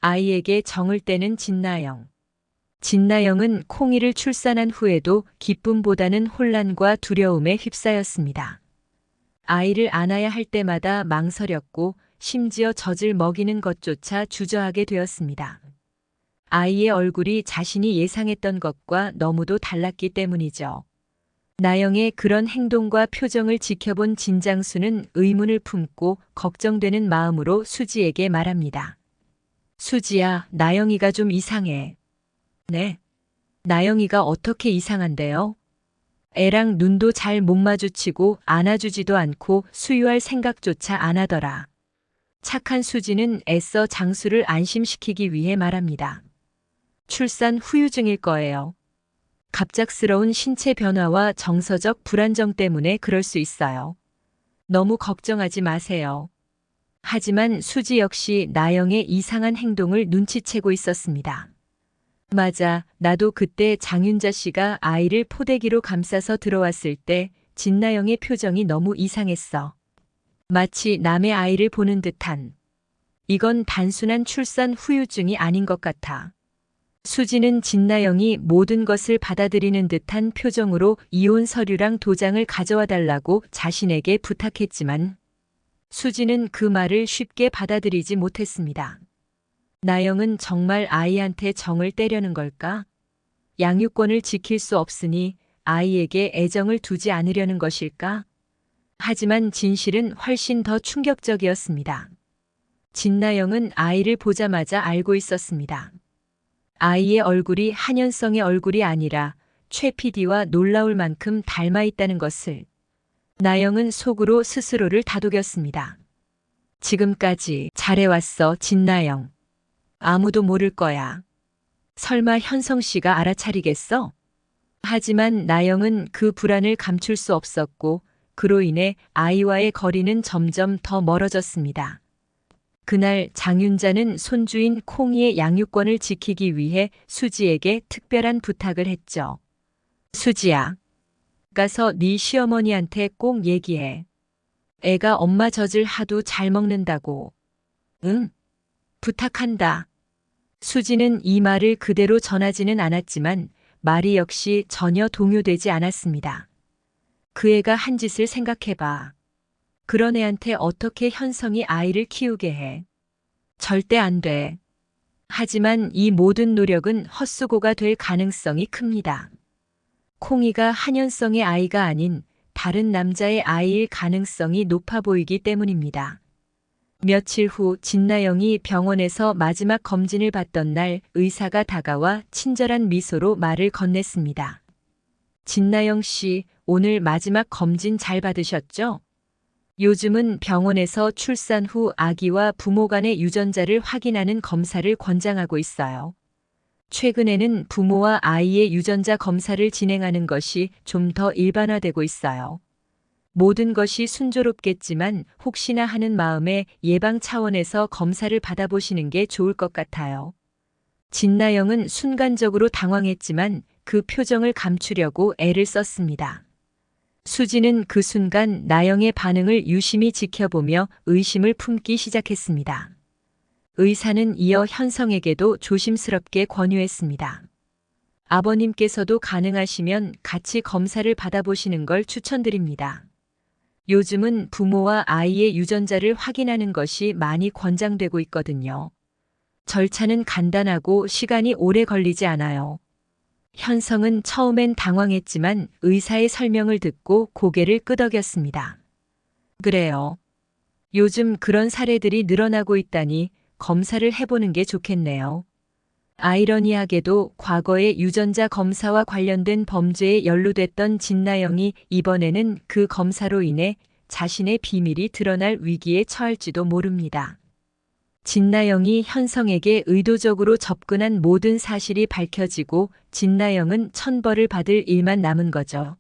아이에게 정을 떼는 진나영. 진나영은 콩이를 출산한 후에도 기쁨보다는 혼란과 두려움에 휩싸였습니다. 아이를 안아야 할 때마다 망설였고 심지어 젖을 먹이는 것조차 주저하게 되었습니다. 아이의 얼굴이 자신이 예상했던 것과 너무도 달랐기 때문이죠. 나영의 그런 행동과 표정을 지켜본 진장수는 의문을 품고 걱정되는 마음으로 수지에게 말합니다. 수지야, 나영이가 좀 이상해. 네. 나영이가 어떻게 이상한데요? 애랑 눈도 잘 못 마주치고 안아주지도 않고 수유할 생각조차 안 하더라. 착한 수지는 애써 장수를 안심시키기 위해 말합니다. 출산 후유증일 거예요. 갑작스러운 신체 변화와 정서적 불안정 때문에 그럴 수 있어요. 너무 걱정하지 마세요. 하지만 수지 역시 나영의 이상한 행동을 눈치채고 있었습니다. 맞아, 나도 그때 장윤자 씨가 아이를 포대기로 감싸서 들어왔을 때 진나영의 표정이 너무 이상했어. 마치 남의 아이를 보는 듯한. 이건 단순한 출산 후유증이 아닌 것 같아. 수지는 진나영이 모든 것을 받아들이는 듯한 표정으로 이혼 서류랑 도장을 가져와 달라고 자신에게 부탁했지만 수지는 그 말을 쉽게 받아들이지 못했습니다. 나영은 정말 아이한테 정을 떼려는 걸까? 양육권을 지킬 수 없으니 아이에게 애정을 두지 않으려는 것일까? 하지만 진실은 훨씬 더 충격적이었습니다. 진나영은 아이를 보자마자 알고 있었습니다. 아이의 얼굴이 한현성의 얼굴이 아니라 최 PD와 놀라울 만큼 닮아 있다는 것을. 나영은 속으로 스스로를 다독였습니다. 지금까지 잘해왔어, 진나영. 아무도 모를 거야. 설마 현성 씨가 알아차리겠어? 하지만 나영은 그 불안을 감출 수 없었고 그로 인해 아이와의 거리는 점점 더 멀어졌습니다. 그날 장윤자는 손주인 콩이의 양육권을 지키기 위해 수지에게 특별한 부탁을 했죠. 수지야, 가서 네 시어머니한테 꼭 얘기해. 애가 엄마 젖을 하도 잘 먹는다고. 응? 부탁한다. 수지는 이 말을 그대로 전하지는 않았지만 말이 역시 전혀 동요되지 않았습니다. 그 애가 한 짓을 생각해봐. 그런 애한테 어떻게 현성이 아이를 키우게 해. 절대 안 돼. 하지만 이 모든 노력은 헛수고가 될 가능성이 큽니다. 콩이가 한현성의 아이가 아닌 다른 남자의 아이일 가능성이 높아 보이기 때문입니다. 며칠 후 진나영이 병원에서 마지막 검진을 받던 날 의사가 다가와 친절한 미소로 말을 건넸습니다. 진나영 씨, 오늘 마지막 검진 잘 받으셨죠? 요즘은 병원에서 출산 후 아기와 부모 간의 유전자를 확인하는 검사를 권장하고 있어요. 최근에는 부모와 아이의 유전자 검사를 진행하는 것이 좀 더 일반화되고 있어요. 모든 것이 순조롭겠지만 혹시나 하는 마음에 예방 차원에서 검사를 받아보시는 게 좋을 것 같아요. 진나영은 순간적으로 당황했지만 그 표정을 감추려고 애를 썼습니다. 수지는 그 순간 나영의 반응을 유심히 지켜보며 의심을 품기 시작했습니다. 의사는 이어 현성에게도 조심스럽게 권유했습니다. 아버님께서도 가능하시면 같이 검사를 받아보시는 걸 추천드립니다. 요즘은 부모와 아이의 유전자를 확인하는 것이 많이 권장되고 있거든요. 절차는 간단하고 시간이 오래 걸리지 않아요. 현성은 처음엔 당황했지만 의사의 설명을 듣고 고개를 끄덕였습니다. 그래요. 요즘 그런 사례들이 늘어나고 있다니 검사를 해보는 게 좋겠네요. 아이러니하게도 과거의 유전자 검사와 관련된 범죄에 연루됐던 진나영이 이번에는 그 검사로 인해 자신의 비밀이 드러날 위기에 처할지도 모릅니다. 진나영이 현성에게 의도적으로 접근한 모든 사실이 밝혀지고 진나영은 천벌을 받을 일만 남은 거죠.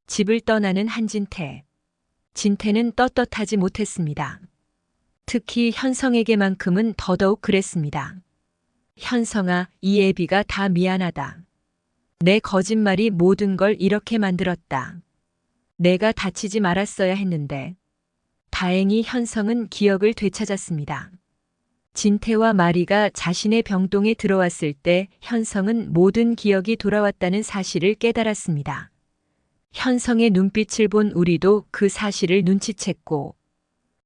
집을 떠나는 한진태. 진태는 떳떳하지 못했습니다. 특히 현성에게만큼은 더더욱 그랬습니다. 현성아, 이 애비가 다 미안하다. 내 거짓말이 모든 걸 이렇게 만들었다. 내가 다치지 말았어야 했는데. 다행히 현성은 기억을 되찾았습니다. 진태와 마리가 자신의 병동에 들어왔을 때 현성은 모든 기억이 돌아왔다는 사실을 깨달았습니다. 현성의 눈빛을 본 우리도 그 사실을 눈치챘고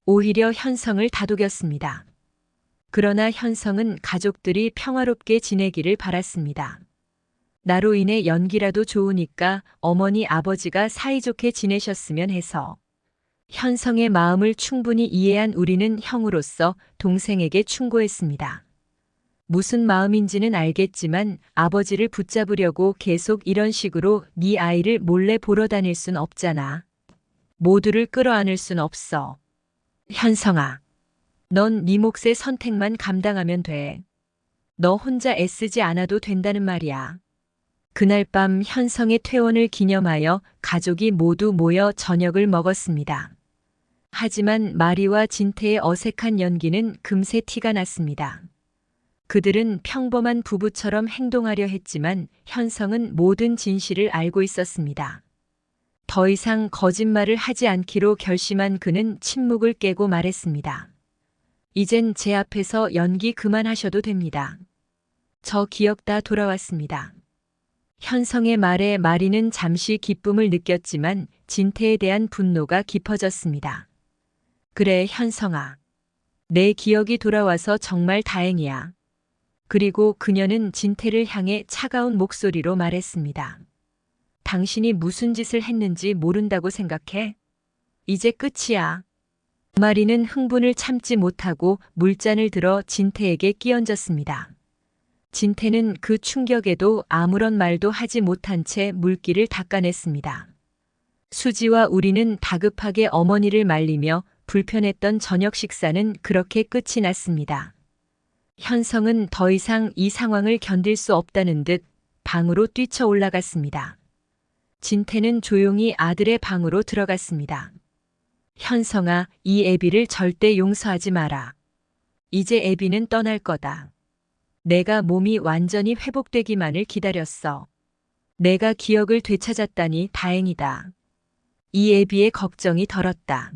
오히려 현성을 다독였습니다. 그러나 현성은 가족들이 평화롭게 지내기를 바랐습니다. 나로 인해 연기라도 좋으니까 어머니 아버지가 사이좋게 지내셨으면 해서. 현성의 마음을 충분히 이해한 우리는 형으로서 동생에게 충고했습니다. 무슨 마음인지는 알겠지만 아버지를 붙잡으려고 계속 이런 식으로 네 아이를 몰래 보러 다닐 순 없잖아. 모두를 끌어안을 순 없어. 현성아, 넌 네 몫의 선택만 감당하면 돼. 너 혼자 애쓰지 않아도 된다는 말이야. 그날 밤 현성의 퇴원을 기념하여 가족이 모두 모여 저녁을 먹었습니다. 하지만 마리와 진태의 어색한 연기는 금세 티가 났습니다. 그들은 평범한 부부처럼 행동하려 했지만 현성은 모든 진실을 알고 있었습니다. 더 이상 거짓말을 하지 않기로 결심한 그는 침묵을 깨고 말했습니다. 이젠 제 앞에서 연기 그만하셔도 됩니다. 저 기억 다 돌아왔습니다. 현성의 말에 마리는 잠시 기쁨을 느꼈지만 진태에 대한 분노가 깊어졌습니다. 그래, 현성아. 내 기억이 돌아와서 정말 다행이야. 그리고 그녀는 진태를 향해 차가운 목소리로 말했습니다. 당신이 무슨 짓을 했는지 모른다고 생각해? 이제 끝이야. 마리는 흥분을 참지 못하고 물잔을 들어 진태에게 끼얹었습니다. 진태는 그 충격에도 아무런 말도 하지 못한 채 물기를 닦아냈습니다. 수지와 우리는 다급하게 어머니를 말리며 불편했던 저녁 식사는 그렇게 끝이 났습니다. 현성은 더 이상 이 상황을 견딜 수 없다는 듯 방으로 뛰쳐 올라갔습니다. 진태는 조용히 아들의 방으로 들어갔습니다. 현성아, 이 애비를 절대 용서하지 마라. 이제 애비는 떠날 거다. 내가 몸이 완전히 회복되기만을 기다렸어. 내가 기억을 되찾았다니 다행이다. 이 애비의 걱정이 덜었다.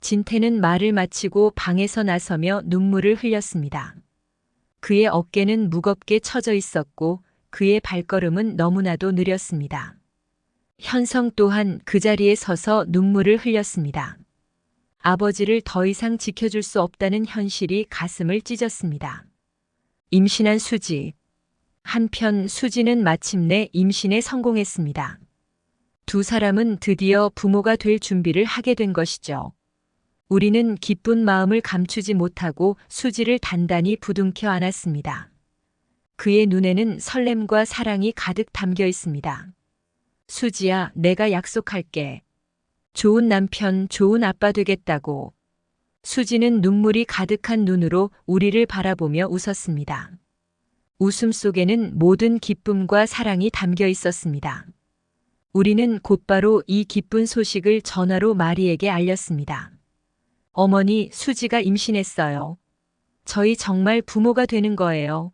진태는 말을 마치고 방에서 나서며 눈물을 흘렸습니다. 그의 어깨는 무겁게 처져 있었고 그의 발걸음은 너무나도 느렸습니다. 현성 또한 그 자리에 서서 눈물을 흘렸습니다. 아버지를 더 이상 지켜줄 수 없다는 현실이 가슴을 찢었습니다. 임신한 수지. 한편 수지는 마침내 임신에 성공했습니다. 두 사람은 드디어 부모가 될 준비를 하게 된 것이죠. 우리는 기쁜 마음을 감추지 못하고 수지를 단단히 부둥켜 안았습니다. 그의 눈에는 설렘과 사랑이 가득 담겨 있습니다. 수지야, 내가 약속할게. 좋은 남편, 좋은 아빠 되겠다고. 수지는 눈물이 가득한 눈으로 우리를 바라보며 웃었습니다. 웃음 속에는 모든 기쁨과 사랑이 담겨 있었습니다. 우리는 곧바로 이 기쁜 소식을 전화로 마리에게 알렸습니다. 어머니, 수지가 임신했어요. 저희 정말 부모가 되는 거예요.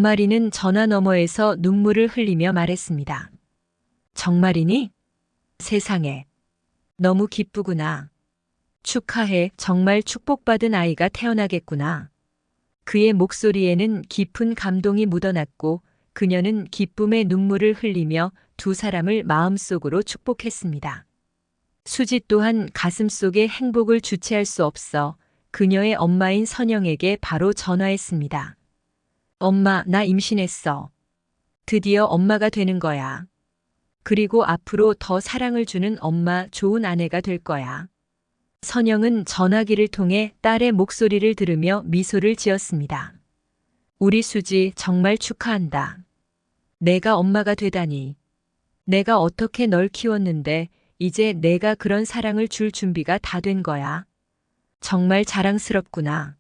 마리는 전화 너머에서 눈물을 흘리며 말했습니다. 정말이니? 세상에. 너무 기쁘구나. 축하해. 정말 축복받은 아이가 태어나겠구나. 그의 목소리에는 깊은 감동이 묻어났고 그녀는 기쁨의 눈물을 흘리며 두 사람을 마음속으로 축복했습니다. 수지 또한 가슴속에 행복을 주체할 수 없어 그녀의 엄마인 선영에게 바로 전화했습니다. 엄마, 나 임신했어. 드디어 엄마가 되는 거야. 그리고 앞으로 더 사랑을 주는 엄마, 좋은 아내가 될 거야. 선영은 전화기를 통해 딸의 목소리를 들으며 미소를 지었습니다. 우리 수지 정말 축하한다. 내가 엄마가 되다니. 내가 어떻게 널 키웠는데 이제 내가 그런 사랑을 줄 준비가 다 된 거야. 정말 자랑스럽구나.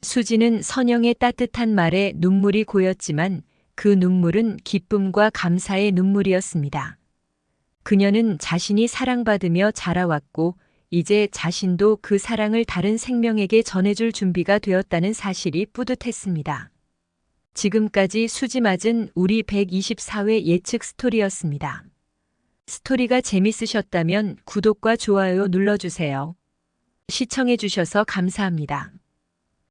수지는 선영의 따뜻한 말에 눈물이 고였지만 그 눈물은 기쁨과 감사의 눈물이었습니다. 그녀는 자신이 사랑받으며 자라왔고 이제 자신도 그 사랑을 다른 생명에게 전해줄 준비가 되었다는 사실이 뿌듯했습니다. 지금까지 수지 맞은 우리 124회 예측 스토리였습니다. 스토리가 재밌으셨다면 구독과 좋아요 눌러주세요. 시청해주셔서 감사합니다.